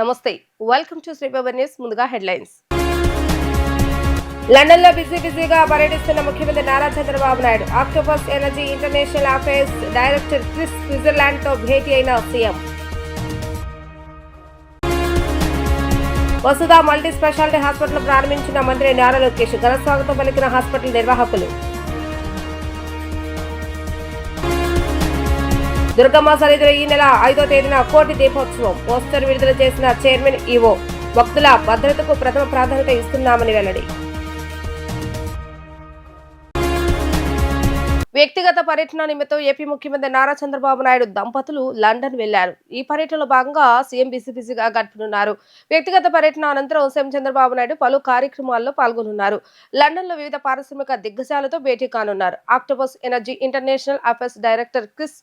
నమస్తే welcome to శ్రీబాబర్ news. ముందుగా headlines. London లో బిజీగా పర్యటిస్తున్న ముఖ్యమంత్రి Nara Chandrababu Naidu octopus Energy international affairs director Chris Switzerland తో భేటీ అయిన సీఎం. వసుధ మల్టీ స్పెషాలిటీ హాస్పిటల్ ప్రారంభించిన మంత్రి నారా లోకేష్. ఘన స్వాగతం పలికిన హాస్పిటల్ నిర్వాహకులు. దుర్గమ్మ సన్నిధిలో ఈ నెల 5వ తేదీన కోటి దీపోత్సవం. పోస్టర్ విడుదల చేసిన చైర్మన్ ఈవో. భక్తుల భద్రతకు ప్రథమ ప్రాధాన్యత ఇస్తున్నామని వెల్లడి. వ్యక్తిగత పర్యటన నిమిత్తం ఏపీ ముఖ్యమంత్రి నారా చంద్రబాబు నాయుడు దంపతులు లండన్ వెళ్లారు. ఈ పర్యటనలో భాగంగా సీఎం బిజీగా గడపనున్నారు. వ్యక్తిగత పర్యటన అనంతరం సీఎం చంద్రబాబు నాయుడు పలు కార్యక్రమాల్లో పాల్గొనున్నారు. లండన్ లో వివిధ పారిశ్రామిక దిగ్గజాలతో భేటీ కానున్నారు. Octopus Energy international affairs director Chris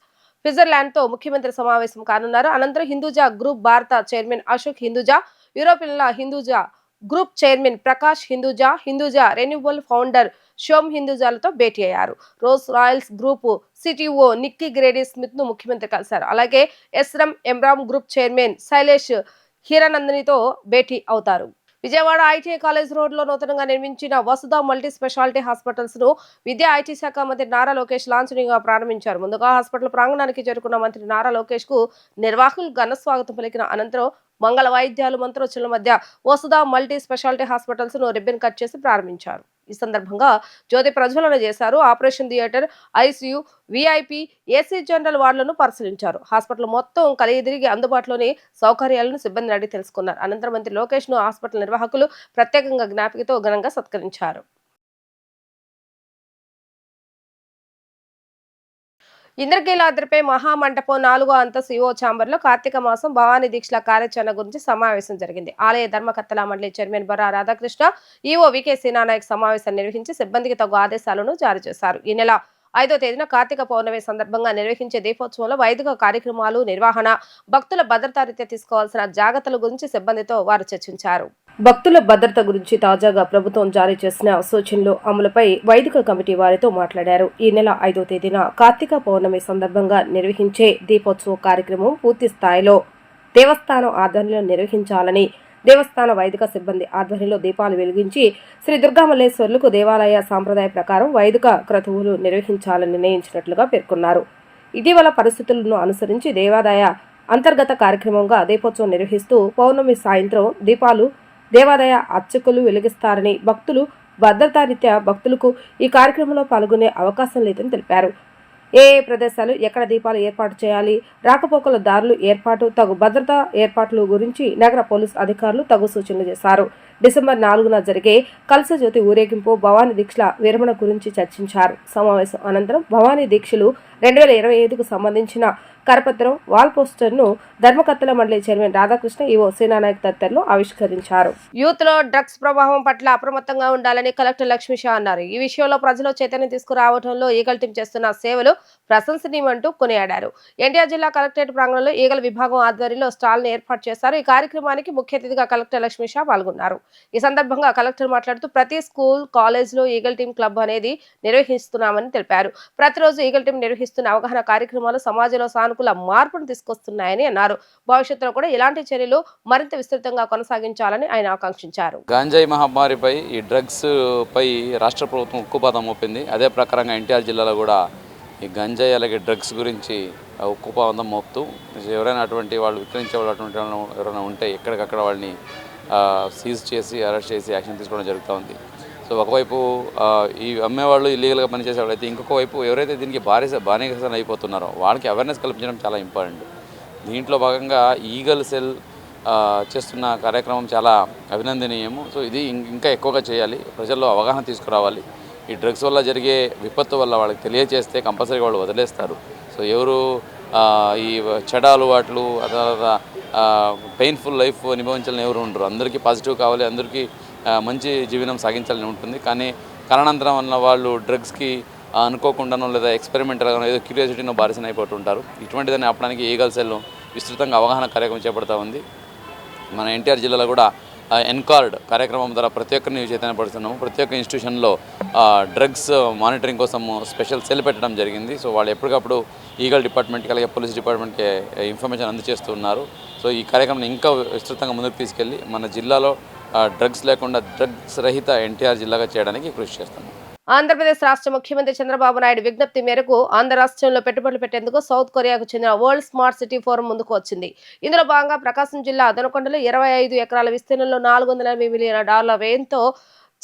Switzerland తో ముఖ్యమంత్రి సమావేశం కానున్నారు. అనంతరం హిందూజా గ్రూప్ భారత చైర్మన్ అశోక్ హిందూజా, యూరోపియన్ల Hinduja group chairman Prakash Hinduja renewable founder Shom హిందూజాలతో భేటీ అయ్యారు. Rolls Royce group CTO Nikki Grady Smith ను ముఖ్యమంత్రి కలిశారు. అలాగే ఎంరామ్ గ్రూప్ చైర్మన్ శైలేష్ హీరానందనితో భేటీ అవుతారు. విజయవాడ ఐటీఐ కాలేజ్ రోడ్ లో నూతనంగా నిర్మించిన వసుధ మల్టీ స్పెషాలిటీ హాస్పిటల్స్ ను విద్యా ఐటీ శాఖ మంత్రి నారా లోకేష్ లాంఛనింగ్ గా ప్రారంభించారు. ముందుగా హాస్పిటల్ ప్రాంగణానికి చేరుకున్న మంత్రి నారా లోకేష్ కు నిర్వాహకులు ఘన స్వాగతం పలికిన అనంతరం మంగళ వాయిద్యాలు మంత్రోచ్చల మధ్య వసుధ మల్టీ స్పెషాలిటీ హాస్పిటల్స్ ను రిబ్బన్ కట్ చేసి ప్రారంభించారు. ఈ సందర్భంగా జ్యోతి ప్రజ్వలన చేశారు. Operation theatre, ICU, VIP, AC general వార్డులను పరిశీలించారు. హాస్పిటల్ మొత్తం కలిగిదిరిగి అందుబాటులోని సౌకర్యాలను సిబ్బందిని అడిగి తెలుసుకున్నారు. అనంతరం మంత్రి లోకేష్ ను హాస్పిటల్ నిర్వాహకులు ప్రత్యేకంగా జ్ఞాపికతో ఘనంగా సత్కరించారు. ఇంద్రకీలాద్రిపై మహామంటపం 4వ అంతస్తు ఈవో ఛాంబర్ లో కార్తీక మాసం భవానీ దీక్షల కార్యాచరణ గురించి సమావేశం జరిగింది. ఆలయ ధర్మకర్తల మండలి chairman Borra Radhakrishna, EO VK Seenanayak సమావేశాన్ని నిర్వహించి సిబ్బందికి తగు ఆదేశాలను జారీ చేశారు. ఈ నెల 5వ తేదీన కార్తీక పౌర్ణమి సందర్భంగా నిర్వహించే దీపోత్సవంలో వైదిక కార్యక్రమాలు నిర్వహణ, భక్తుల భద్రతా రీత్యా తీసుకోవాల్సిన జాగ్రత్తల గురించి సిబ్బందితో వారు చర్చించారు. భక్తుల భద్రత గురించి తాజాగా ప్రభుత్వం జారీ చేసిన సూచనలు అమలుపై వైదిక కమిటీ వారితో మాట్లాడారు. ఈ నెల 5వ తేదీన కార్తీక పౌర్ణమి సందర్భంగా నిర్వహించే దీపోత్సవ కార్యక్రమం పూర్తి స్థాయిలో దేవస్థానం ఆధ్వర్యంలో నిర్వహించాలని, దేవస్థాన వైదిక సిబ్బంది ఆధ్వర్యంలో దీపాలు వెలిగించి శ్రీ దుర్గామల్లేశ్వరులకు దేవాలయ సాంప్రదాయ ప్రకారం వైదిక క్రతువులు నిర్వహించాలని నిర్ణయించినట్లుగా పేర్కొన్నారు. ఇటీవల పరిస్థితులను అనుసరించి దేవాదాయ అంతర్గత కార్యక్రమంగా దీపోత్సవం నిర్వహిస్తూ పౌర్ణమి సాయంత్రం దీపాలు దేవాదాయ అర్చకులు వెలిగిస్తారని, భక్తులు భద్రతారీత్యా భక్తులకు ఈ కార్యక్రమంలో పాల్గొనే అవకాశం లేదని తెలిపారు. ఏ ప్రదేశాలు ఎక్కడ దీపాలు ఏర్పాటు చేయాలి, రాకపోకల దారులు ఏర్పాటు, తగు భద్రతా ఏర్పాట్ల గురించి నగర పోలీసు అధికారులు తగు సూచనలు చేశారు. డిసెంబర్ 4న జరిగే కలశ జ్యోతి ఊరేగింపు, భవానీ దీక్షల విరమణ గురించి చర్చించారు. సమావేశం అనంతరం భవానీ దీక్షలు 2025కు సంబంధించిన కరపత్రం, వాల్ పోస్టర్ ను ధర్మకర్తల మండలి చైర్మన్ రాధాకృష్ణ, ఈవో సీనానాయక్ తదితరులు ఆవిష్కరించారు. యూత్ లో డ్రగ్స్ ప్రభావం పట్ల అప్రమత్తంగా ఉండాలని కలెక్టర్ లక్ష్మీషా అన్నారు. ఈ విషయంలో ప్రజల్లో చైతన్యం తీసుకురావడంలో ఈగల్ టీం చేస్తున్న సేవలు ప్రశంసనీయమంటూ కొనియాడారు. ఎన్టీఆర్ జిల్లా కలెక్టరేట్ ప్రాంగణంలో ఈగల్ విభాగం ఆధ్వర్యంలో స్టాల్ ను ఏర్పాటు చేశారు. ఈ కార్యక్రమానికి ముఖ్య అతిథిగా కలెక్టర్ లక్ష్మీషా పాల్గొన్నారు. ఈ సందర్భంగా కలెక్టర్ మాట్లాడుతూ ప్రతి స్కూల్, కాలేజ్ లో ఈగల్ టీం క్లబ్ అనేది నిర్వహిస్తున్నామని తెలిపారు. ప్రతిరోజు ఈగల్ టీం నిర్వహిస్తున్న అవగాహన కార్యక్రమాలు సమాజంలో సానుకూల మార్పును తీసుకొస్తున్నాయని అన్నారు. భవిష్యత్తులో కూడా ఇలాంటి చర్యలు మరింత విస్తృతంగా కొనసాగించాలని ఆయన ఆకాంక్షించారు. గాంజాయి మహమ్మారిపై, ఈ డ్రగ్స్ పై రాష్ట్ర ప్రభుత్వం ఉక్కుపాదం మోపింది. అదే ప్రకారంగా ఎన్టీఆర్ జిల్లాలో కూడా ఈ గంజాయి అలాగే డ్రగ్స్ గురించి ఉక్కుపాదం మోపుతూ ఎవరైనా అటువంటి వాళ్ళు విక్రయించే వాళ్ళు అటువంటి ఎవరైనా ఉంటే ఎక్కడికక్కడ వాళ్ళని సీజ్ చేసి అరెస్ట్ చేసి యాక్షన్ తీసుకోవడం జరుగుతూ ఉంది. సో ఒకవైపు ఈ అమ్మేవాళ్ళు ఇల్లీగల్గా పనిచేసేవాళ్ళు అయితే, ఇంకొక వైపు ఎవరైతే దీనికి బానిసలు అయిపోతున్నారో వాళ్ళకి అవేర్నెస్ కల్పించడం చాలా ఇంపార్టెంట్. దీంట్లో భాగంగా ఈగల్ సెల్ చేస్తున్న కార్యక్రమం చాలా అభినందనీయము. సో ఇది ఇంకా ఎక్కువగా చేయాలి, ప్రజల్లో అవగాహన తీసుకురావాలి. ఈ డ్రగ్స్ వల్ల జరిగే విపత్తు వల్ల వాళ్ళకి తెలియజేస్తే కంపల్సరీగా వాళ్ళు వదిలేస్తారు. సో ఎవరు ఈ చెడ అలవాట్లు, ఆ తర్వాత పెయిన్ఫుల్ లైఫ్ అనుభవించాలని ఎవరు ఉండరు. అందరికీ పాజిటివ్ కావాలి, అందరికీ మంచి జీవనం సాగించాలని ఉంటుంది. కానీ కారణాంతరం వల్ల వాళ్ళు డ్రగ్స్కి అనుకోకుండానో లేదా ఎక్స్పెరిమెంటల్గానో ఏదో క్యూరియాసిటీనో బారిసన అయిపోతుంటారు. ఇటువంటిదాన్ని ఆపడానికి ఈగల్ సెల్ విస్తృతంగా అవగాహన కార్యక్రమం చేపడతా ఉంది. మన ఎన్టీఆర్ జిల్లాలో కూడా ఎన్కార్డ్ కార్యక్రమం ద్వారా ప్రతి ఒక్కరిని చైతన్యపడుతున్నాము. ప్రతి ఒక్క ఇన్స్టిట్యూషన్లో డ్రగ్స్ మానిటరింగ్ కోసం స్పెషల్ సెల్ పెట్టడం జరిగింది. సో వాళ్ళు ఎప్పటికప్పుడు ఈగల్ డిపార్ట్మెంట్కి అలాగే పోలీస్ డిపార్ట్మెంట్కి ఇన్ఫర్మేషన్ అందజేస్తున్నారు. సో ఈ కార్యక్రమాన్ని ఇంకా విస్తృతంగా ముందుకు తీసుకెళ్ళి మన జిల్లాలో డ్రగ్స్ లేకుండా డ్రగ్స్ రహిత ఎన్టీఆర్ జిల్లాగా చేయడానికి కృషి చేస్తున్నాం. ఆంధ్రప్రదేశ్ రాష్ట్ర ముఖ్యమంత్రి చంద్రబాబు నాయుడు విజ్ఞప్తి మేరకు ఆంధ్ర రాష్ట్రంలో పెట్టుబడులు పెట్టేందుకు సౌత్ కొరియాకు చెందిన వరల్డ్ స్మార్ట్ సిటీ ఫోరం ముందుకు వచ్చింది. ఇందులో భాగంగా ప్రకాశం జిల్లా దొనకొండలో 25 ఎకరాల విస్తీర్ణంలో $480 మిలియన్ వ్యయంతో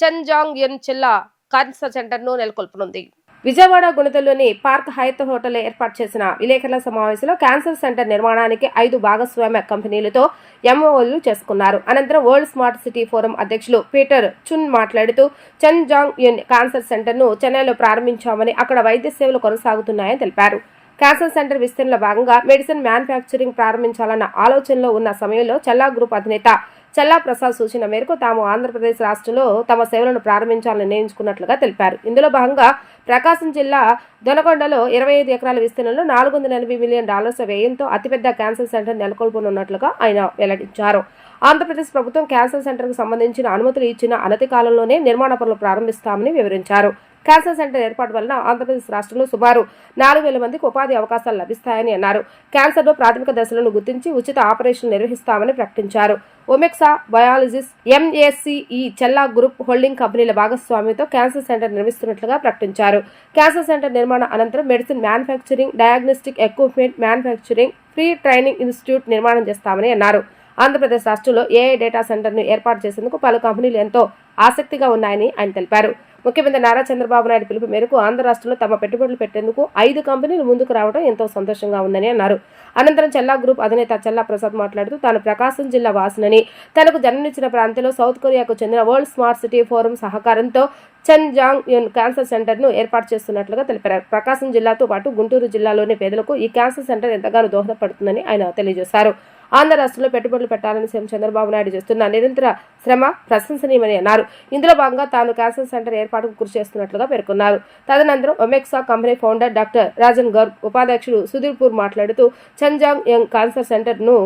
చెన్జాంగ్ ఎన్ జిల్లా క్యాన్సర్ సెంటర్ ను నెలకొల్పనుంది. విజయవాడ గుణదల్లోని పార్క్ హైత్ హోటల్ ఏర్పాటు చేసిన విలేకరుల సమావేశంలో క్యాన్సర్ సెంటర్ నిర్మాణానికి 5 భాగస్వామ్య కంపెనీలతో ఎంఓలు చేసుకున్నారు. అనంతరం వరల్డ్ స్మార్ట్ సిటీ ఫోరం అధ్యక్షులు పీటర్ చున్ మాట్లాడుతూ చెన్జాంగ్ ఎన్ క్యాన్సర్ సెంటర్ ను చెన్నైలో ప్రారంభించామని, అక్కడ వైద్య సేవలు కొనసాగుతున్నాయని తెలిపారు. క్యాన్సర్ సెంటర్ విస్తరణలో భాగంగా మెడిసిన్ మ్యానుఫ్యాక్చరింగ్ ప్రారంభించాలన్న ఆలోచనలో ఉన్న సమయంలో చల్లా గ్రూప్ అధినేత చల్లా ప్రసాద్ సూచన మేరకు తాము ఆంధ్రప్రదేశ్ రాష్ట్రంలో తమ సేవలను ప్రారంభించాలని నిర్ణయించుకున్నట్లుగా తెలిపారు. ఇందులో భాగంగా ప్రకాశం జిల్లా దొనకొండలో 25 ఎకరాల విస్తీర్ణంలో $480 మిలియన్ వ్యయంతో అతిపెద్ద క్యాన్సర్ సెంటర్ నెలకొల్పనున్నట్లుగా ఆయన వెల్లడించారు. ఆంధ్రప్రదేశ్ ప్రభుత్వం క్యాన్సర్ సెంటర్కు సంబంధించిన అనుమతులు ఇచ్చిన అనతి కాలంలోనే నిర్మాణ పనులు ప్రారంభిస్తామని వివరించారు. క్యాన్సర్ సెంటర్ ఏర్పాటు వలన ఆంధ్రప్రదేశ్ రాష్ట్రంలో సుమారు 4,000 మందికి ఉపాధి అవకాశాలు లభిస్తాయని అన్నారు. క్యాన్సర్లో ప్రాథమిక దశలను గుర్తించి ఉచిత ఆపరేషన్లు నిర్వహిస్తామని ప్రకటించారు. ఒమెక్సా బయాలజిస్ ఎంఏసిఈ చెల్లా గ్రూప్ హోల్డింగ్ కంపెనీల భాగస్వామ్యంతో క్యాన్సర్ సెంటర్ నిర్మిస్తున్నట్లుగా ప్రకటించారు. క్యాన్సర్ సెంటర్ నిర్మాణ అనంతరం medicine manufacturing, diagnostic equipment manufacturing, free training institute నిర్మాణం చేస్తామని అన్నారు. ఆంధ్రప్రదేశ్ రాష్ట్రంలో ఏఐ డేటా సెంటర్ను ఏర్పాటు చేసేందుకు పలు కంపెనీలు ఎంతో ఆసక్తిగా ఉన్నాయని ఆయన తెలిపారు. ముఖ్యమంత్రి నారా చంద్రబాబు నాయుడు పిలుపు మేరకు ఆంధ్ర రాష్ట్రంలో తమ పెట్టుబడులు పెట్టేందుకు 5 కంపెనీలు ముందుకు రావడం ఎంతో సంతోషంగా ఉందని అన్నారు. అనంతరం చల్లా గ్రూప్ అధినేత చల్లా ప్రసాద్ మాట్లాడుతూ తాను ప్రకాశం జిల్లా వాసినని, తనకు జన్మనిచ్చిన ప్రాంతంలో సౌత్ కొరియాకు చెందిన వరల్డ్ స్మార్ట్ సిటీ ఫోరం సహకారంతో చెన్జాంగ్ ఎన్ క్యాన్సర్ సెంటర్ ను ఏర్పాటు చేస్తున్నట్లుగా తెలిపారు. ప్రకాశం జిల్లాతో పాటు గుంటూరు జిల్లాలోని పేదలకు ఈ క్యాన్సర్ సెంటర్ ఎంతగానో దోహదపడుతుందని ఆయన తెలియజేశారు. ఆంధ్ర రాష్ట్రంలో పెట్టుబడులు పెట్టాలని సీఎం చంద్రబాబు నాయుడు చేస్తున్న నిరంతర శ్రమ ప్రశంసనీయమని అన్నారు. ఇందులో భాగంగా తాను క్యాన్సర్ సెంటర్ ఏర్పాటుకు కృషి చేస్తున్నట్లుగా పేర్కొన్నారు. తదనంతరం Omexa company founder doctor Rajan Garg, ఉపాధ్యక్షుడు సుధీర్పూర్ మాట్లాడుతూ చెన్జాంగ్ యంగ్ క్యాన్సర్ సెంటర్ ను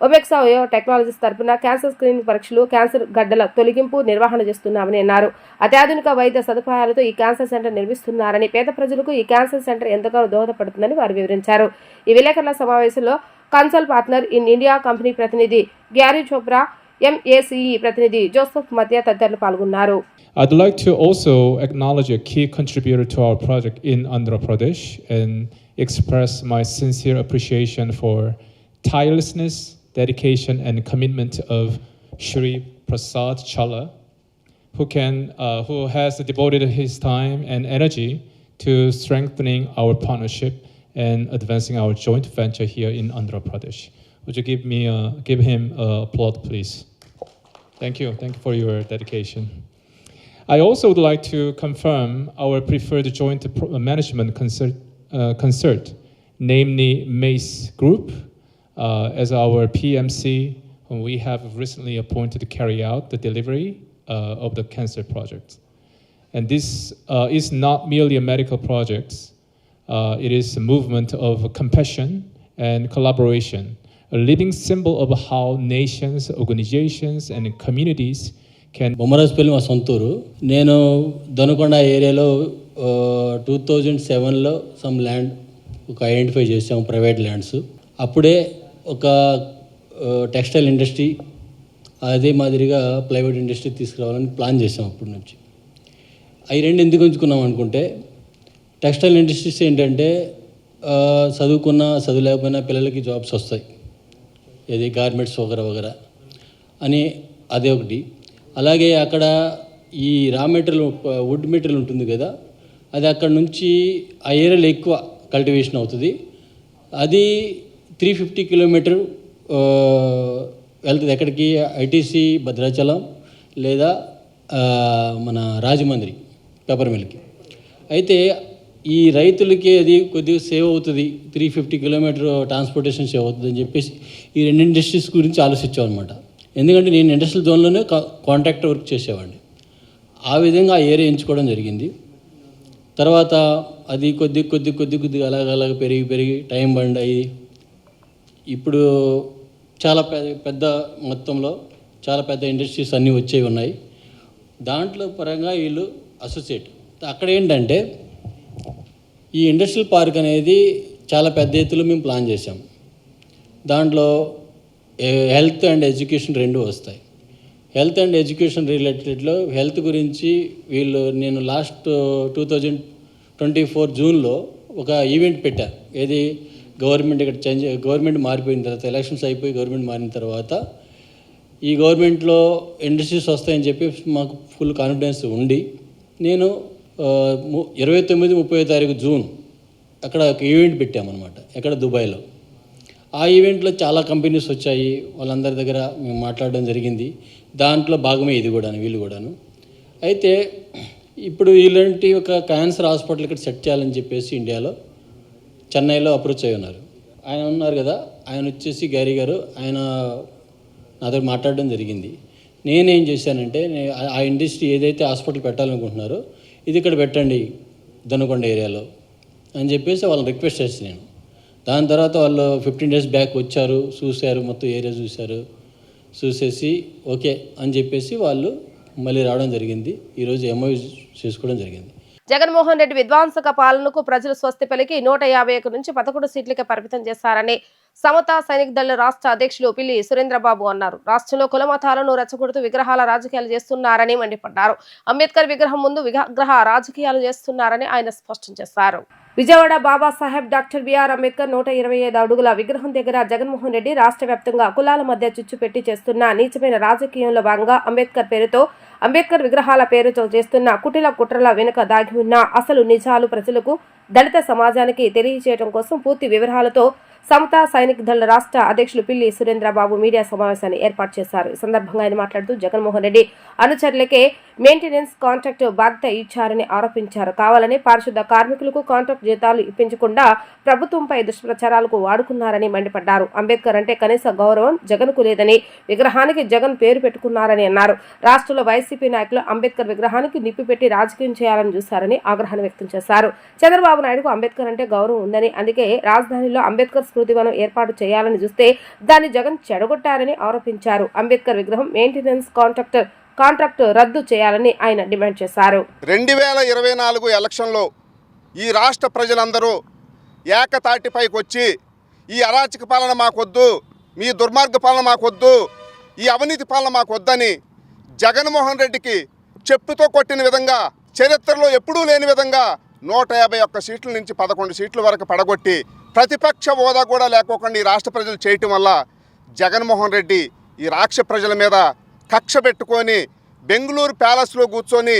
ఒమెక్సా ఓయో టెక్నాలజీస్ తరపున క్యాన్సర్ స్క్రీనింగ్ పరీక్షలు, క్యాన్సర్ గడ్డల తొలగింపు నిర్వహణ చేస్తున్నామని అన్నారు. అత్యాధునిక వైద్య సదుపాయాలతో ఈ క్యాన్సర్ సెంటర్ నిర్మిస్తున్నారని, పేద ప్రజలకు ఈ క్యాన్సర్ సెంటర్ ఎంతగానో దోహదపడుతుందని వారు వివరించారు. ఈ విలేకరుల సమావేశంలో console partner in India company ప్రతినిధి గ్యారీ చోప్రా, ఎంఏసిఈ ప్రతినిధి జోసెఫ్ మధ్య తదితరులు పాల్గొన్నారు. I'd like to also acknowledge a key contributor to our project in Andhra Pradesh and express my sincere appreciation for tirelessness, dedication and commitment of Shri Prasad Challa, who has devoted his time and energy to strengthening our partnership and advancing our joint venture here in Andhra Pradesh. Would you give him applause, please? Thank you for your dedication. I also would like to confirm our preferred joint management concert, namely MACE Group, as our PMC, whom we have recently appointed to carry out the delivery of the cancer project. And this is not merely a medical project. It is a movement of compassion and collaboration, a living symbol of how nations, organizations, and communities can. Bommarajupalli మా సొంతూరు. నేను దొనకొండ ఏరియాలో 2007లో some land ఒక identify చేసాము, private lands. అప్పుడే ఒక textile industry, అదే మాదిరిగా ప్లైవుడ్ ఇండస్ట్రీ తీసుకురావాలని ప్లాన్ చేసాం. అప్పటి నుంచి అవి రెండు ఎందుకు ఉంచుకున్నాం అనుకుంటే, టెక్స్టైల్ ఇండస్ట్రీస్ ఏంటంటే చదువులేకపోయినా పిల్లలకి జాబ్స్ వస్తాయి, ఏది గార్మెంట్స్ వగరా అని అదే ఒకటి. అలాగే అక్కడ ఈ రా మెటీరియల్, వుడ్ మెటీరియల్ ఉంటుంది కదా, అది అక్కడ నుంచి ఆ ఏరియాలో ఎక్కువ కల్టివేషన్ అవుతుంది. అది 350 కిలోమీటర్ వెళ్తుంది. ఎక్కడికి? ఐటీసీ భద్రాచలం లేదా మన రాజమండ్రి పేపర్ మిల్కి. అయితే ఈ రైతులకి అది కొద్దిగా సేవ్ అవుతుంది, 350 కిలోమీటర్ ట్రాన్స్పోర్టేషన్ సేవ్ అవుతుంది అని చెప్పేసి ఈ రెండు ఇండస్ట్రీస్ గురించి ఆలోచించాం అనమాట. ఎందుకంటే నేను ఇండస్ట్రియల్ జోన్లోనే కాంట్రాక్టర్ వర్క్ చేసేవాడిని. ఆ విధంగా ఆ ఏరియా ఎంచుకోవడం జరిగింది. తర్వాత అది కొద్దిగా అలాగ పెరిగి టైం బండ్ అయ్యి ఇప్పుడు చాలా పెద్ద మొత్తంలో చాలా పెద్ద ఇండస్ట్రీస్ అన్నీ వచ్చేవి ఉన్నాయి. దాంట్లో పరంగా వీళ్ళు అసోసియేట్. అక్కడ ఏంటంటే ఈ ఇండస్ట్రియల్ పార్క్ అనేది చాలా పెద్ద ఎత్తులో మేము ప్లాన్ చేసాం. దాంట్లో హెల్త్ అండ్ ఎడ్యుకేషన్ రెండు వస్తాయి. హెల్త్ అండ్ ఎడ్యుకేషన్ రిలేటెడ్లో హెల్త్ గురించి నేను లాస్ట్ 2024 జూన్లో ఒక ఈవెంట్ పెట్టాను. ఏది గవర్నమెంట్ ఇక్కడ గవర్నమెంట్ మారిపోయిన తర్వాత, ఎలక్షన్స్ అయిపోయి గవర్నమెంట్ మారిన తర్వాత ఈ గవర్నమెంట్లో ఇండస్ట్రీస్ వస్తాయని చెప్పి మాకు ఫుల్ కాన్ఫిడెన్స్ ఉండి నేను 29-30 జూన్ అక్కడ ఒక ఈవెంట్ పెట్టామన్నమాట. ఎక్కడ దుబాయ్లో. ఆ ఈవెంట్లో చాలా కంపెనీస్ వచ్చాయి. వాళ్ళందరి దగ్గర మేము మాట్లాడడం జరిగింది. దాంట్లో భాగమే ఇది కూడాను, వీళ్ళు కూడాను. అయితే ఇప్పుడు ఇలాంటి ఒక క్యాన్సర్ హాస్పిటల్ ఇక్కడ సెట్ చేయాలని చెప్పేసి ఇండియాలో చెన్నైలో అప్రోచ్ అయి ఉన్నారు. ఆయన ఉన్నారు కదా, ఆయన వచ్చేసి గ్యారీ గారు, ఆయన నాతో మాట్లాడడం జరిగింది. నేనేం చేశానంటే ఆ ఇండస్ట్రీ ఏదైతే హాస్పిటల్ పెట్టాలనుకుంటున్నారో ఇది ఇక్కడ పెట్టండి దొనకొండ ఏరియాలో అని చెప్పేసి వాళ్ళని రిక్వెస్ట్ చేసి నేను. దాని తర్వాత వాళ్ళు 15 days బ్యాక్ వచ్చారు, చూశారు, మొత్తం ఏరియా చూసేసి ఓకే అని చెప్పేసి వాళ్ళు మళ్ళీ రావడం జరిగింది. ఈరోజు ఎంఓయూ చేసుకోవడం జరిగింది. జగన్మోహన్ రెడ్డి విధ్వంసక పాలనకు ప్రజలు స్వస్తి పలికి 151 నుంచి 11 సీట్లకే పరిమితం చేశారని సమతా సైనిక్ దళ రాష్ట్ర అధ్యక్షులు పిల్లి సురేంద్రబాబు అన్నారు. రాష్ట్రంలో కులమతాలను రెచ్చగొడుతూ విగ్రహాల రాజకీయాలు చేస్తున్నారని మండిపడ్డారు. అంబేద్కర్ విగ్రహం ముందు విగ్రహ రాజకీయాలు చేస్తున్నారని ఆయన స్పష్టం చేశారు. విజయవాడ బాబాసాహెబ్ డాక్టర్ బిఆర్ అంబేద్కర్ 125 అడుగుల విగ్రహం దగ్గర జగన్మోహన్ రెడ్డి రాష్ట్ర వ్యాప్తంగా కులాల మధ్య చిచ్చు పెట్టి చేస్తున్న నీచమైన రాజకీయంలో భాగంగా అంబేద్కర్ విగ్రహాల పేరుతో చేస్తున్న కుటిల కుట్రల వెనుక దాగి ఉన్న అసలు నిజాలు ప్రజలకు, దళిత సమాజానికి తెలియజేయడం కోసం పూర్తి వివరాలతో సమతా సైనిక్ దళ రాష్ట్ర అధ్యక్షులు పిల్లి సురేంద్రబాబు మీడియా సమావేశాన్ని ఏర్పాటు చేశారు. ఈ సందర్భంగా ఆయన మాట్లాడుతూ జగన్మోహన్ రెడ్డి అనుచరులకే మెయింటెనెన్స్ కాంట్రాక్ట్ బాధ్యత ఇచ్చారని ఆరోపించారు. కావాలని పారిశుద్ధ కార్మికులకు కాంట్రాక్ట్ జీతాలు ఇప్పించకుండా ప్రభుత్వంపై దుష్ప్రచారాలకు వాడుకున్నారని మండిపడ్డారు. అంబేద్కర్ అంటే కనీస గౌరవం జగన్కు లేదని, విగ్రహానికి జగన్ పేరు పెట్టుకున్నారని అన్నారు. రాష్ట్రంలో వైసీపీ నాయకులు అంబేద్కర్ విగ్రహానికి నిప్పి పెట్టి రాజకీయం చేయాలని చూశారని ఆగ్రహాన్ని వ్యక్తం చేశారు. చంద్రబాబు నాయుడుకు అంబేద్కర్ అంటే గౌరవం ఉందని, అందుకే రాజధానిలో అంబేద్కర్ స్మృతివనం ఏర్పాటు చేయాలని చూస్తే దాన్ని జగన్ చెడగొట్టారని ఆరోపించారు. అంబేద్కర్ విగ్రహం మెయింటెనెన్స్ కాంట్రాక్ట్ రద్దు చేయాలని ఆయన డిమాండ్ చేశారు. 2024 ఎలక్షన్లో ఈ రాష్ట్ర ప్రజలందరూ ఏకతాటిపైకి వచ్చి ఈ అరాచక పాలన మాకొద్దు, మీ దుర్మార్గ పాలన మాకొద్దు, ఈ అవినీతి పాలన మాకొద్దని జగన్మోహన్ రెడ్డికి చెప్పుతో కొట్టిన విధంగా, చరిత్రలో ఎప్పుడూ లేని విధంగా 151 సీట్ల నుంచి 11 సీట్ల వరకు పడగొట్టి ప్రతిపక్ష హోదా కూడా లేకోకుండా ఈ రాష్ట్ర ప్రజలు చేయటం వల్ల జగన్మోహన్ రెడ్డి ఈ రాష్ట్ర ప్రజల మీద కక్ష పెట్టుకొని బెంగళూరు ప్యాలెస్లో కూర్చొని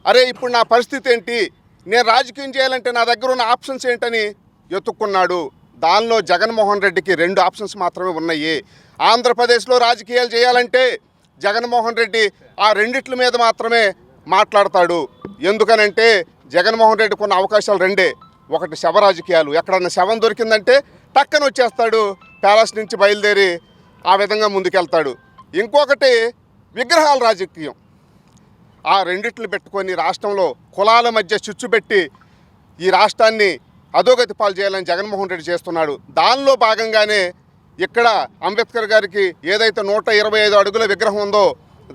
అరే ఇప్పుడు నా పరిస్థితి ఏంటి, నేను రాజకీయం చేయాలంటే నా దగ్గర ఉన్న ఆప్షన్స్ ఏంటని ఎత్తుక్కున్నాడు. దానిలో జగన్మోహన్ రెడ్డికి 2 ఆప్షన్స్ మాత్రమే ఉన్నాయి. ఆంధ్రప్రదేశ్లో రాజకీయాలు చేయాలంటే జగన్మోహన్ రెడ్డి ఆ రెండిట్ల మీద మాత్రమే మాట్లాడతాడు. ఎందుకనంటే జగన్మోహన్ రెడ్డికి ఉన్న అవకాశాలు 2. ఒకటి శవ రాజకీయాలు, ఎక్కడన్నా శవం దొరికిందంటే టక్కన వచ్చేస్తాడు, ప్యాలెస్ నుంచి బయలుదేరి ఆ విధంగా ముందుకెళ్తాడు. ఇంకొకటి విగ్రహాల రాజకీయం. ఆ రెండిట్లు పెట్టుకొని రాష్ట్రంలో కులాల మధ్య చిచ్చు పెట్టి ఈ రాష్ట్రాన్ని అధోగతి పాలు చేయాలని జగన్మోహన్ రెడ్డి చేస్తున్నాడు. దానిలో భాగంగానే ఇక్కడ అంబేద్కర్ గారికి ఏదైతే 125 అడుగుల విగ్రహం ఉందో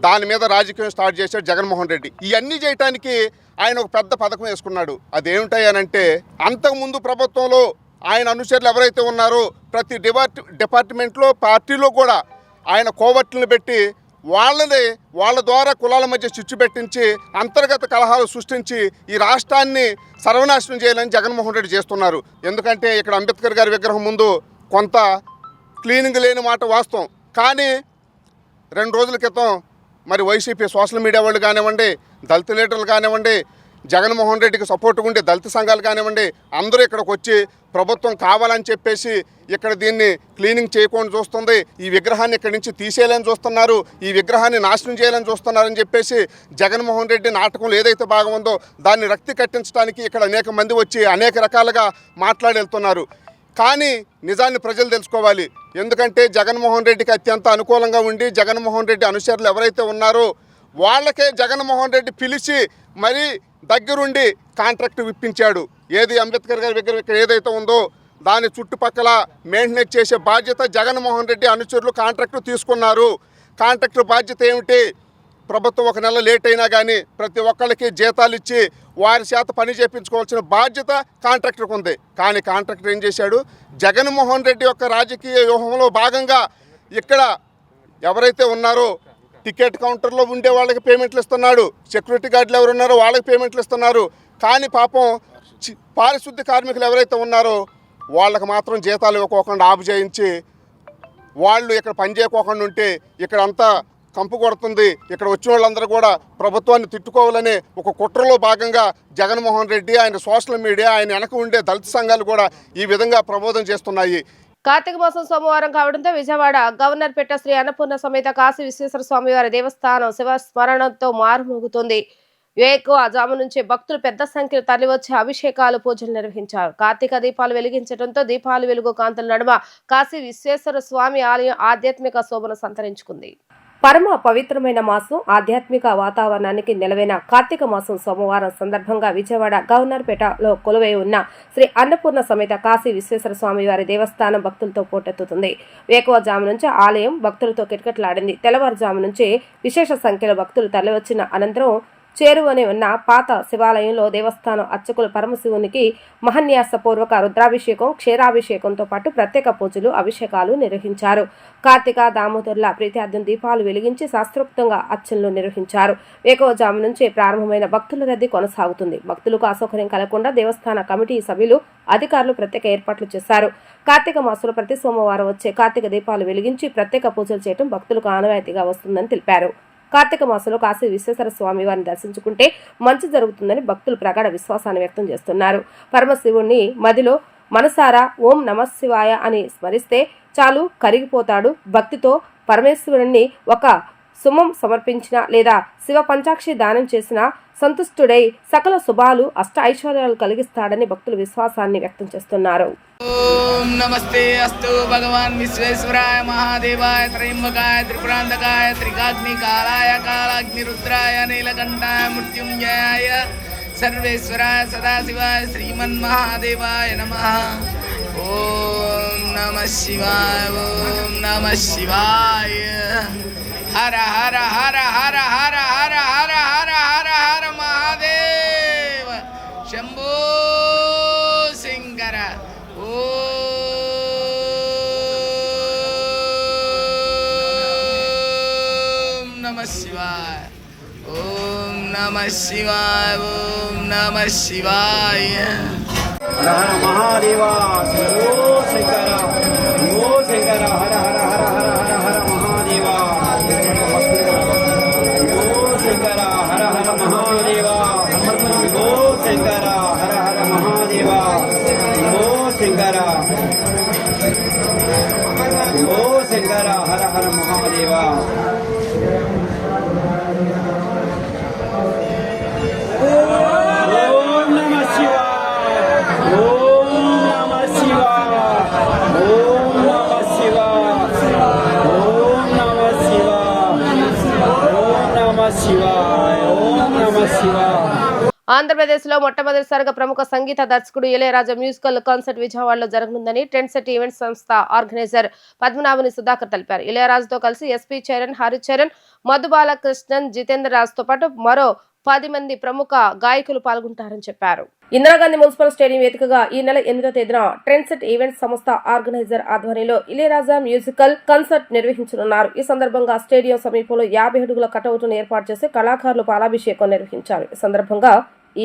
దాని మీద రాజకీయం స్టార్ట్ చేశాడు జగన్మోహన్ రెడ్డి. ఇవన్నీ చేయటానికి ఆయన ఒక పెద్ద పథకం వేసుకున్నాడు. అదేమిటాయనంటే అంతకుముందు ప్రభుత్వంలో ఆయన అనుచరులు ఎవరైతే ఉన్నారో ప్రతి డిపార్ట్మెంట్లో పార్టీలో కూడా ఆయన కోవర్టులను పెట్టి వాళ్ళ ద్వారా కులాల మధ్య చిచ్చు పెట్టించి అంతర్గత కలహాలు సృష్టించి ఈ రాష్ట్రాన్ని సర్వనాశనం చేయాలని జగన్మోహన్ రెడ్డి చేస్తున్నారు. ఎందుకంటే ఇక్కడ అంబేద్కర్ గారి విగ్రహం ముందు కొంత క్లీనింగ్ లేని మాట వాస్తవం. కానీ 2 రోజుల క్రితం మరి వైసీపీ సోషల్ మీడియా వాళ్ళు కానివ్వండి, దళిత లీడర్లు కానివ్వండి, జగన్మోహన్ రెడ్డికి సపోర్ట్గా ఉండే దళిత సంఘాలు కానివ్వండి, అందరూ ఇక్కడికి వచ్చి ప్రభుత్వం కావాలని చెప్పేసి ఇక్కడ దీన్ని క్లీనింగ్ చేయకుండా చూస్తుంది, ఈ విగ్రహాన్ని ఇక్కడి నుంచి తీసేయాలని చూస్తున్నారు, ఈ విగ్రహాన్ని నాశనం చేయాలని చూస్తున్నారని చెప్పేసి జగన్మోహన్ రెడ్డి నాటకంలో ఏదైతే భాగం ఉందో దాన్ని రక్తి కట్టించడానికి ఇక్కడ అనేక మంది వచ్చి అనేక రకాలుగా మాట్లాడి వెళ్తున్నారు. కానీ నిజాన్ని ప్రజలు తెలుసుకోవాలి. ఎందుకంటే జగన్మోహన్ రెడ్డికి అత్యంత అనుకూలంగా ఉండి జగన్మోహన్ రెడ్డి అనుచరులు ఎవరైతే ఉన్నారో వాళ్ళకే జగన్మోహన్ రెడ్డి పిలిచి మరీ దగ్గరుండి కాంట్రాక్ట్ ఇప్పించాడు. ఏది అంబేద్కర్ గారి విగ్రహం ఇక్కడ ఏదైతే ఉందో దాని చుట్టుపక్కల మెయింటెనెన్స్ చేసే బాధ్యత జగన్మోహన్ రెడ్డి అనుచరులు కాంట్రాక్టు తీసుకున్నారు. కాంట్రాక్టర్ బాధ్యత ఏమిటి? ప్రభుత్వం ఒక నెల లేట్ అయినా కానీ ప్రతి ఒక్కళ్ళకి జీతాలు ఇచ్చి వారి చేత పని చేయించుకోవాల్సిన బాధ్యత కాంట్రాక్టర్కి ఉంది. కానీ కాంట్రాక్టర్ ఏం చేశాడు? జగన్మోహన్ రెడ్డి యొక్క రాజకీయ వ్యూహంలో భాగంగా ఇక్కడ ఎవరైతే ఉన్నారో టికెట్ కౌంటర్లో ఉండే వాళ్ళకి పేమెంట్లు ఇస్తున్నాడు, సెక్యూరిటీ గార్డులు ఎవరు ఉన్నారో వాళ్ళకి పేమెంట్లు ఇస్తున్నారు. కానీ పాపం పారిశుద్ధ్య కార్మికులు ఎవరైతే ఉన్నారో వాళ్ళకి మాత్రం జీతాలు ఇవ్వకోకుండా ఆపు చేయించి వాళ్ళు ఇక్కడ పని చేయకోకుండా ఉంటే ఇక్కడ అంతా కంపు కొడుతుంది. ఇక్కడ వచ్చిన వాళ్ళందరూ కూడా ప్రభుత్వాన్ని తిట్టుకోవాలని ఒక కుట్రలో భాగంగా జగన్మోహన్ రెడ్డి, ఆయన సోషల్ మీడియా, ఆయన వెనక ఉండే దళిత సంఘాలు కూడా ఈ విధంగా ప్రబోధం చేస్తున్నాయి. కార్తీక మాసం సోమవారం కావడంతో విజయవాడ గవర్నర్ పేట శ్రీ అన్నపూర్ణ సమేత కాశీ విశ్వేశ్వర స్వామి వారి దేవస్థానం శివ స్మరణంతో మారుమోగుతుంది. జాము నుంచి భక్తులు పెద్ద సంఖ్యలో తరలివచ్చి అభిషేకాలు, పూజలు నిర్వహించారు. కార్తీక దీపాలు వెలిగించడంతో దీపాలు వెలుగు కాంతుల నడుమ కాశీ విశ్వేశ్వర స్వామి ఆలయం ఆధ్యాత్మిక శోభను సంతరించుకుంది. పరమ పవిత్రమైన మాసం, ఆధ్యాత్మిక వాతావరణానికి నెలవైన కార్తీక మాసం సోమవారం సందర్భంగా విజయవాడ గవర్నర్ పేటలో కొలువై ఉన్న శ్రీ అన్నపూర్ణ సమేత కాశీ విశ్వేశ్వర స్వామి వారి దేవస్థానం భక్తులతో పోటెత్తుతుంది. జాము నుంచి ఆలయం భక్తులతో కిటకిటలాడింది. తెల్లవారుజాము నుంచి విశేష సంఖ్యలో భక్తులు తరలివచ్చిన అనంతరం చేరువనే ఉన్న పాత శివాలయంలో దేవస్థానం అర్చకులు పరమశివునికి మహన్యాసపూర్వక రుద్రాభిషేకం, క్షీరాభిషేకంతో పాటు ప్రత్యేక పూజలు, అభిషేకాలు నిర్వహించారు. కార్తీక దామోదరుల ప్రీత్యార్థం దీపాలు వెలిగించి శాస్త్రోక్తంగా అర్చనలు నిర్వహించారు. జాము నుంచి ప్రారంభమైన భక్తుల రద్దీ కొనసాగుతుంది. భక్తులకు అసౌకర్యం కలగకుండా దేవస్థాన కమిటీ సభ్యులు, అధికారులు ప్రత్యేక ఏర్పాట్లు చేశారు. కార్తీక మాసంలో ప్రతి సోమవారం వచ్చే కార్తీక దీపాలు వెలిగించి ప్రత్యేక పూజలు చేయడం భక్తులకు ఆనవాయితీగా వస్తుందని తెలిపారు. కార్తీక మాసంలో కాశీ విశ్వేశ్వర స్వామి వారిని దర్శించుకుంటే మంచి జరుగుతుందని భక్తులు ప్రగాఢ విశ్వాసాన్ని వ్యక్తం చేస్తున్నారు. పరమశివుణ్ణి మదిలో మనసారా ఓం నమఃశివాయ అని స్మరిస్తే చాలు, కరిగిపోతాడు. భక్తితో పరమేశ్వరుణ్ణి ఒక సుమం సమర్పించిన లేదా శివ పంచాక్షి దానం చేసిన సంతుష్టుడై సకల శుభాలు, అష్ట ఐశ్వర్యాలు కలిగిస్తాడని భక్తులు విశ్వాసాన్ని వ్యక్తం చేస్తున్నారు. ఓం నమస్తే అస్తు భగవాన్ విశ్వేశ్వరాయ మహాదేవాయ త్రయంబకాయ త్రిపురాంతకాయ త్రికాగ్నికాలాయ కాలాగ్నిరుద్రాయ నీలకంఠాయ మృత్యుంజయాయ సర్వేశ్వరాయ సదాశివాయ శ్రీమన్మహాదేవాయ నమః. ఓం నమః శివాయ, ఓం నమః శివాయ. హర హర హర హర హర హర హర హర హర హర మహాదేవ శంభో శంకర. ఓం నమః శివాయ, ఓం నమః శివాయ, ఓం నమః శివాయ. హర హర మహాదేవా, శంభో శంకర, శంభో శంకర. హర హర హర హర హర హర మహాదేవా, శంభో శంకర. హర హర మహాదేవా, శంభో శంకర. హర హర మహాదేవా, శంభో శంకర, శంభో శంకర. హర హర మహాదేవా. ఓం నమః శివాయ, ఓం నమః శివాయ, ఓం నమః శివాయ, ఓం నమః శివాయ, ఓం నమః శివాయ, ఓం నమః శివాయ. ఆంధ్రప్రదేశ్లో మొట్టమొదటిసారిగా ప్రముఖ సంగీత దర్శకుడు ఇళయరాజా మ్యూజికల్ కాన్సర్ట్ విజయవాడలో జరగనుందని ట్రెండ్ సెట్ ఈవెంట్స్ సంస్థ ఆర్గనైజర్ పద్మనాభని సుధాకర్ తెలిపారు. ఇళయరాజాతో కలిసి ఎస్పీ చరణ్, హరిచరణ్, మధుబాలకృష్ణన్, జితేంద్ర రాజ్తో పాటు మరో 10 మంది ప్రముఖ గాయకులు పాల్గొంటారని చెప్పారు. ఇందిరాగాంధీ మున్సిపల్ స్టేడియం వేదికగా ఈ నెల 8వ తేదీన ట్రెండ్ సెట్ ఈవెంట్స్ సంస్థ ఆర్గనైజర్ ఆధ్వర్యంలో ఇళయరాజా మ్యూజికల్ కాన్సర్ట్ నిర్వహించనున్నారు. ఈ సందర్భంగా స్టేడియం సమీపంలో 50 అడుగుల కటౌట్ను ఏర్పాటు చేసి కళాకారులు పాలాభిషేకం నిర్వహించారు. ఈ సందర్భంగా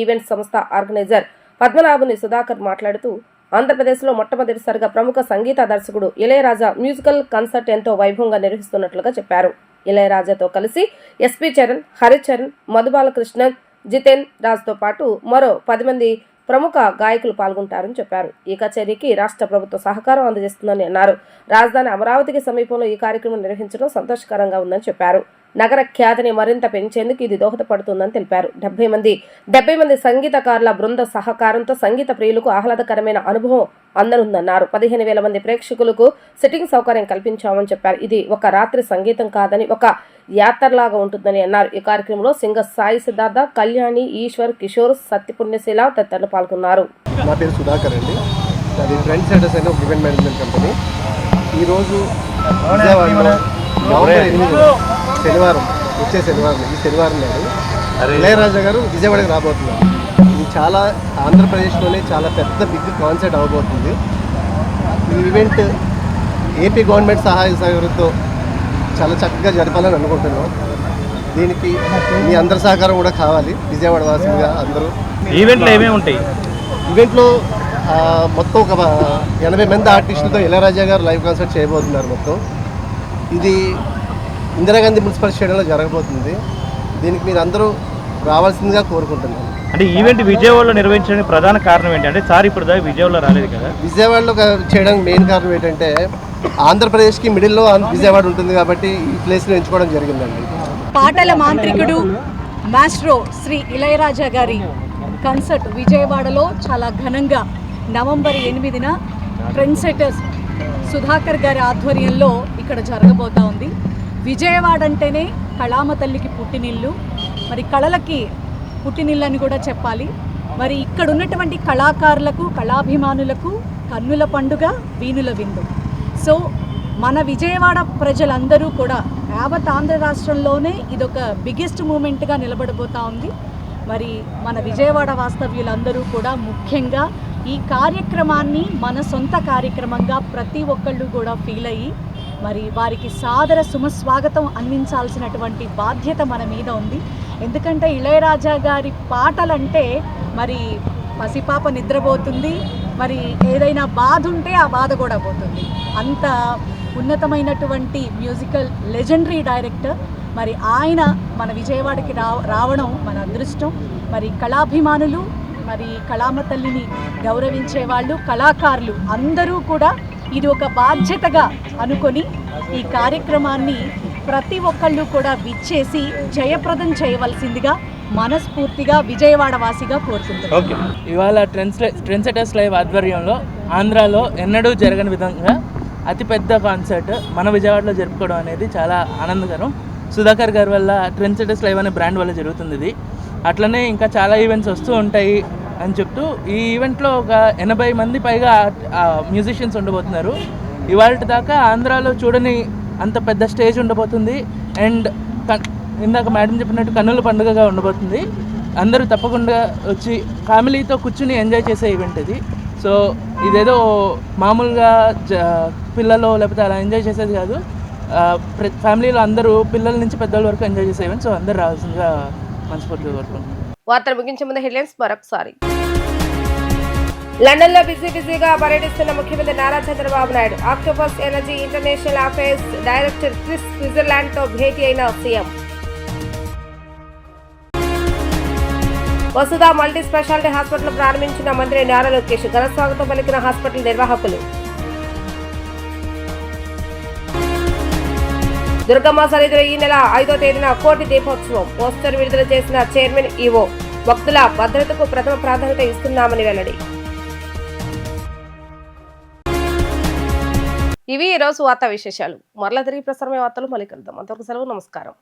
ఈవెంట్ సంస్థ ఆర్గనైజర్ పద్మనాభని సుధాకర్ మాట్లాడుతూ ఆంధ్రప్రదేశ్లో మొట్టమొదటిసారిగా ప్రముఖ సంగీత దర్శకుడు ఇళయరాజా మ్యూజికల్ కాన్సర్ట్ ఎంతో వైభవంగా నిర్వహిస్తున్నట్లుగా చెప్పారు. ఇళయరాజాతో కలిసి ఎస్పీ చరణ్, హరిచరణ్, మధుబాలకృష్ణన్, జితేంద్ర రాజ్తో పాటు మరో 10 మంది ప్రముఖ గాయకులు పాల్గొంటారని చెప్పారు. ఈ కచేరీకి రాష్ట్ర ప్రభుత్వం సహకారం అందజేస్తుందని అన్నారు. రాజధాని అమరావతికి సమీపంలో ఈ కార్యక్రమం నిర్వహించడం సంతోషకరంగా ఉందని చెప్పారు. నగర ఖ్యాతిని మరింత పెంచేందుకు ఇది దోహదపడుతుందని తెలిపారు. 70 మంది సంగీతకారుల బృంద సహకారంతో సంగీత ప్రియులకు ఆహ్లాదకరమైన అనుభవం అందనుందన్నారు. 15,000 మంది ప్రేక్షకులకు సిట్టింగ్ సౌకర్యం కల్పించామని చెప్పారు. ఇది ఒక రాత్రి సంగీతం కాదని ఒక యాత్రలాగా ఉంటుందని అన్నారు. ఈ కార్యక్రమంలో సింగర్ సాయి సిద్ధార్థ, కళ్యాణి, ఈశ్వర్, కిషోర్, సత్యపుణ్యశీల తదితరులు పాల్గొన్నారు. నా పేరు సుధాకర్ అండి. అది ట్రెండ్ సెటర్స్ అయిన ఒక ఈవెంట్ మేనేజ్మెంట్ కంపెనీ. ఈరోజు విజయవాడలో నవంబర్ 8 శనివారం, వచ్చే శనివారం, ఈ శనివారం నాడు ఇళయరాజా గారు విజయవాడకి రాబోతున్నారు. ఇది చాలా ఆంధ్రప్రదేశ్లోనే చాలా పెద్ద బిగ్ కాన్సర్ట్ అవబోతుంది. ఈ ఈవెంట్ ఏపీ గవర్నమెంట్ సహాయ సహకారంతో చాలా చక్కగా జరపాలని అనుకుంటున్నాం. దీనికి మీ అందరి సహకారం కూడా కావాలి. విజయవాడ వాసులుగా అందరూ ఈవెంట్లో ఏమేమి ఉంటాయి? ఈవెంట్లో మొత్తం ఒక 80 మంది ఆర్టిస్టులతో ఇళయరాజా గారు లైవ్ కాన్సర్ట్ చేయబోతున్నారు. మొత్తం ఇది ఇందిరాగాంధీ మున్సిపల్ స్టేడియంలో జరగబోతుంది. దీనికి మీరు అందరూ రావాల్సిందిగా కోరుకుంటున్నాను. అంటే ఈవెంట్ విజయవాడలో నిర్వహించడానికి ప్రధాన కారణం ఏంటి? అంటే సార్ ఇప్పుడు దాకా విజయవాడలో రాలేదు కదా. విజయవాడలో చేయడానికి మెయిన్ కారణం ఏంటంటే ఆంధ్రప్రదేశ్కి మిడిల్లో విజయవాడ ఉంటుంది కాబట్టి ఈ ప్లేస్లో ఎంచుకోవడం జరిగిందండి. పాటల మాంత్రికుడు మాస్ట్రో శ్రీ ఇళయరాజా గారి కన్సర్ట్ విజయవాడలో చాలా ఘనంగా నవంబర్ 8న ట్రెండ్ సెటర్స్ సుధాకర్ గారి ఆధ్వర్యంలో ఇక్కడ జరగబోతా ఉంది. విజయవాడ అంటేనే కళామ తల్లికి పుట్టినిల్లు, మరి కళలకి పుట్టినిల్లు అని కూడా చెప్పాలి. మరి ఇక్కడ ఉన్నటువంటి కళాకారులకు, కళాభిమానులకు కన్నుల పండుగ, వీణుల విందు. సో మన విజయవాడ ప్రజలందరూ కూడా యావత్ ఆంధ్ర రాష్ట్రంలోనే ఇదొక బిగ్గెస్ట్ మూమెంట్గా నిలబడబోతా ఉంది. మరి మన విజయవాడ వాస్తవ్యులందరూ కూడా ముఖ్యంగా ఈ కార్యక్రమాన్ని మన సొంత కార్యక్రమంగా ప్రతి ఒక్కళ్ళు కూడా ఫీల్ అయ్యి మరి వారికి సాదర సుమస్వాగతం అందించాల్సినటువంటి బాధ్యత మన మీద ఉంది. ఎందుకంటే ఇళయరాజా గారి పాటలంటే మరి పసిపాప నిద్రపోతుంది, మరి ఏదైనా బాధ ఉంటే ఆ బాధ కూడా పోతుంది. అంత ఉన్నతమైనటువంటి మ్యూజికల్ లెజెండరీ డైరెక్టర్. మరి ఆయన మన విజయవాడకి రావడం మన అదృష్టం. మరి కళాభిమానులు, మరి కళామ తల్లిని గౌరవించే వాళ్ళు, కళాకారులు అందరూ కూడా ఇది ఒక బాధ్యతగా అనుకొని ఈ కార్యక్రమాన్ని ప్రతి ఒక్కళ్ళు కూడా విచ్చేసి జయప్రదం చేయవలసిందిగా మనస్ఫూర్తిగా విజయవాడ వాసిగా కోరుకుంటున్నాను. ఇవాళ ట్రెండ్ సెటర్స్ లైవ్ ఆధ్వర్యంలో ఆంధ్రాలో ఎన్నడూ జరగని విధంగా అతిపెద్ద కాన్సర్ట్ మన విజయవాడలో జరుపుకోవడం అనేది చాలా ఆనందకరం. సుధాకర్ గారి వల్ల ట్రెండ్ సెటర్స్ లైవ్ అనే బ్రాండ్ వల్ల జరుగుతుంది ఇది. అట్లనే ఇంకా చాలా ఈవెంట్స్ వస్తూ ఉంటాయి అని చెప్తూ ఈ ఈవెంట్లో ఒక 80 మంది పైగా మ్యూజిషియన్స్ ఉండబోతున్నారు. ఇవాళ దాకా ఆంధ్రాలో చూడని అంత పెద్ద స్టేజ్ ఉండబోతుంది. అండ్ ఇందాక మేడం చెప్పినట్టు కన్నుల పండుగగా ఉండబోతుంది. అందరూ తప్పకుండా వచ్చి ఫ్యామిలీతో కూర్చుని ఎంజాయ్ చేసే ఈవెంట్ ఇది. సో ఇదేదో మామూలుగా పిల్లలు లేకపోతే అలా ఎంజాయ్ చేసేది కాదు. ఫ్యామిలీలో అందరూ పిల్లల నుంచి పెద్దల వరకు ఎంజాయ్ చేసే ఈవెంట్. సో అందరూ రావాల్సిందిగా మనస్ఫూర్తిగా కోరుకుంటున్నాను. వార్తలు ముగించే ముందు హెడ్లైన్స్ మరొకసారి. లండన్ లో బిజీగా పర్యటిస్తున్న ముఖ్యమంత్రి Nara Chandrababu Naidu. Octopus Energy international affairs director Chris Switzerland తో భేటీ అయిన సీఎం. వసుధ మల్టీ స్పెషాలిటీ హాస్పిటల్ ప్రారంభించిన మంత్రి నారా లోకేష్. ఘన స్వాగతం పలికిన హాస్పిటల్ నిర్వాహకులు. దుర్గమ్మ సన్నిధిలో ఈ నెల 5వ తేదీన కోటి దీపోత్సవం. పోస్టర్ విడుదల చేసిన చైర్మన్ ఈవో. భక్తుల భద్రతకు ప్రథమ ప్రాధాన్యత ఇస్తున్నామని వెల్లడి. ఇవి ఈరోజు వార్తా విశేషాలు. మరలా తిరిగి ప్రసారమే వార్తలు మళ్ళీ కలుద్దాం. అంతవరకు సెలవు. నమస్కారం.